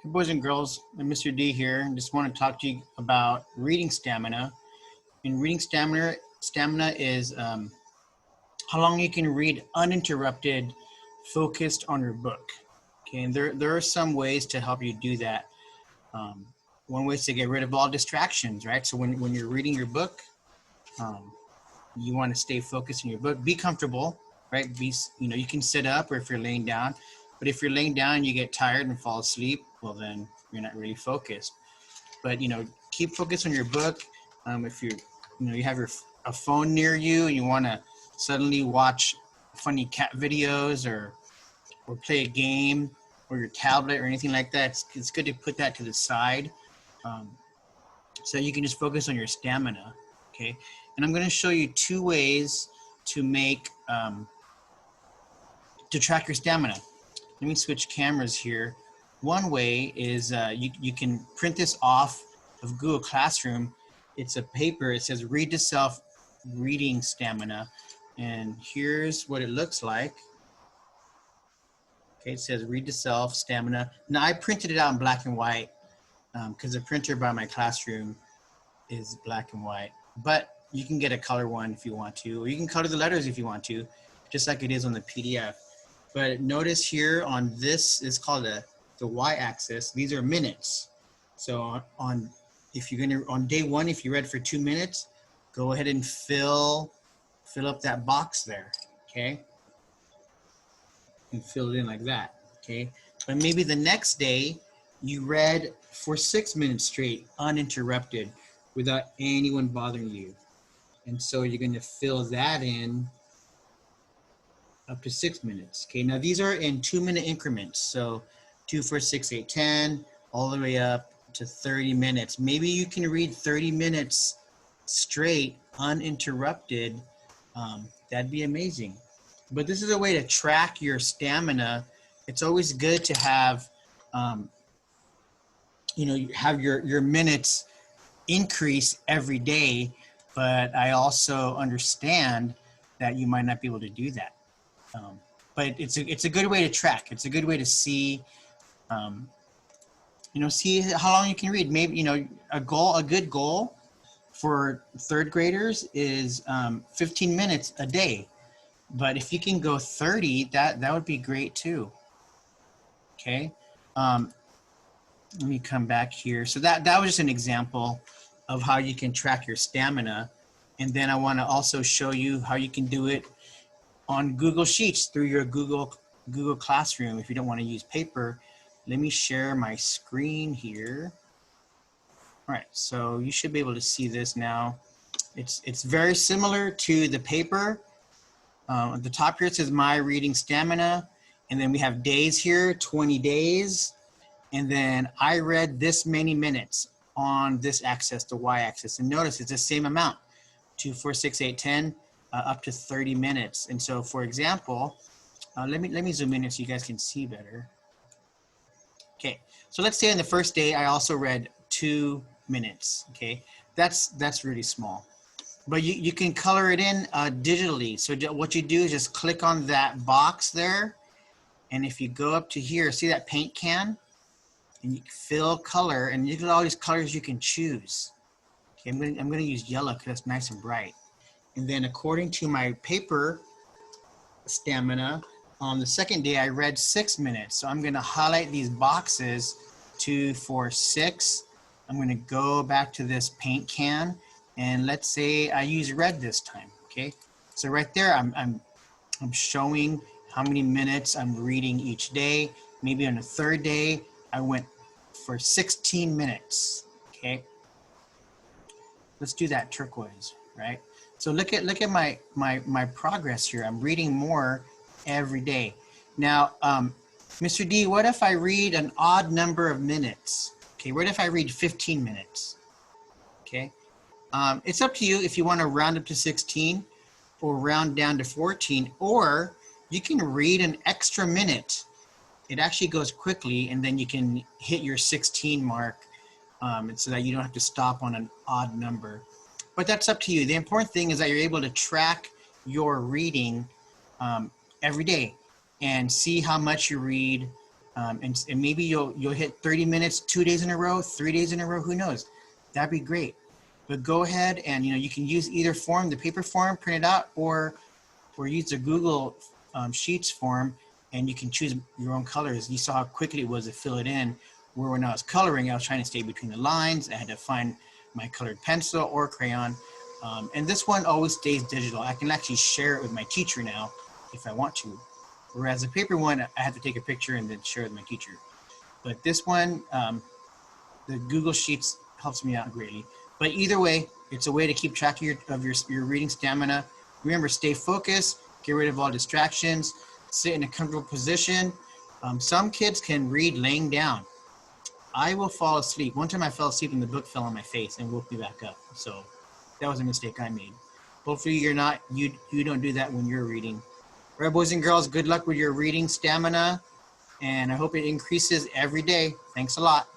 Hey boys and girls, I'm Mr. D here. Just want to talk to you about reading stamina. And reading stamina is how long you can read uninterrupted, focused on your book. Okay, and there are some ways to help you do that. Um, One way is to get rid of all distractions, right? So when you're reading your book, um, you want to stay focused in your book. Be comfortable, right? You can sit up or if you're laying down. But if you're laying down and you get tired and fall asleep, well then you're not really focused. But keep focused on your book. If you have a phone near you and you want to suddenly watch funny cat videos or play a game or your tablet or anything like that, it's good to put that to the side, um, so you can just focus on your stamina. Okay, and I'm going to show you two ways to make to track your stamina. Let me switch cameras here. One way is you can print this off of Google Classroom. It's a paper. It says read to self reading stamina. And here's what it looks like. Okay, it says read to self stamina. Now I printed it out in black and white because the printer by my classroom is black and white. But you can get a color one if you want to, or you can color the letters if you want to, just like it is on the PDF. But notice here on this is called the y-axis. These are minutes. So on day one, if you read for 2 minutes, go ahead and fill up that box there. Okay, and fill it in like that. Okay, but maybe the next day you read for 6 minutes straight, uninterrupted, without anyone bothering you, and so you're going to fill that in up to 6 minutes. Okay, now these are in 2-minute increments. So 2, 4, 6, 8, 10, all the way up to 30 minutes. Maybe you can read 30 minutes straight, uninterrupted. That'd be amazing. But this is a way to track your stamina. It's always good to have, have your minutes increase every day. But I also understand that you might not be able to do that. But it's a good way to track. It's a good way to see, see how long you can read. Maybe, a good goal for third graders is 15 minutes a day. But if you can go 30, that would be great too. Okay. Let me come back here. So that was just an example of how you can track your stamina. And then I want to also show you how you can do it on Google Sheets through your Google Classroom. If you don't want to use paper, let me share my screen here. All right, so you should be able to see this now. It's very similar to the paper. At the top here it says my reading stamina, and then we have days here, 20 days, and then I read this many minutes on this axis, the y-axis, and notice it's the same amount, 2, 4, 6, 8, 10. Up to 30 minutes. And so, for example, let me zoom in so you guys can see better. Okay, so let's say on the first day I also read 2 minutes. Okay, that's really small, but you can color it in digitally. So what you do is just click on that box there, and if you go up to here, see that paint can, and you fill color, and you get all these colors you can choose. Okay, I'm gonna use yellow because it's nice and bright. And then according to my paper stamina, on the second day I read 6 minutes. So I'm going to highlight these boxes, 2, 4, 6. I'm going to go back to this paint can, and let's say I use red this time. Okay, so right there I'm showing how many minutes I'm reading each day. Maybe on the third day I went for 16 minutes. Okay, let's do that turquoise, right? So look at my progress here. I'm reading more every day. Now, Mr. D, what if I read an odd number of minutes? Okay, what if I read 15 minutes? Okay, it's up to you if you want to round up to 16 or round down to 14, or you can read an extra minute. It actually goes quickly, and then you can hit your 16 mark, so that you don't have to stop on an odd number. But that's up to you. The important thing is that you're able to track your reading every day and see how much you read and maybe you'll hit 30 minutes 2 days in a row, 3 days in a row. Who knows? That'd be great. But go ahead and you can use either form, the paper form, print it out, or use the Google Sheets form, and you can choose your own colors. You saw how quickly it was to fill it in. Where when I was coloring, I was trying to stay between the lines. I had to find my colored pencil or crayon. And this one always stays digital. I can actually share it with my teacher now if I want to. Whereas the paper one, I have to take a picture and then share it with my teacher. But this one, the Google Sheets helps me out greatly. But either way, it's a way to keep track of your reading stamina. Remember, stay focused, get rid of all distractions, sit in a comfortable position. Some kids can read laying down. I will fall asleep. One time I fell asleep and the book fell on my face and woke me back up. So that was a mistake I made. Hopefully you don't do that when you're reading. All right, boys and girls, good luck with your reading stamina, and I hope it increases every day. Thanks a lot.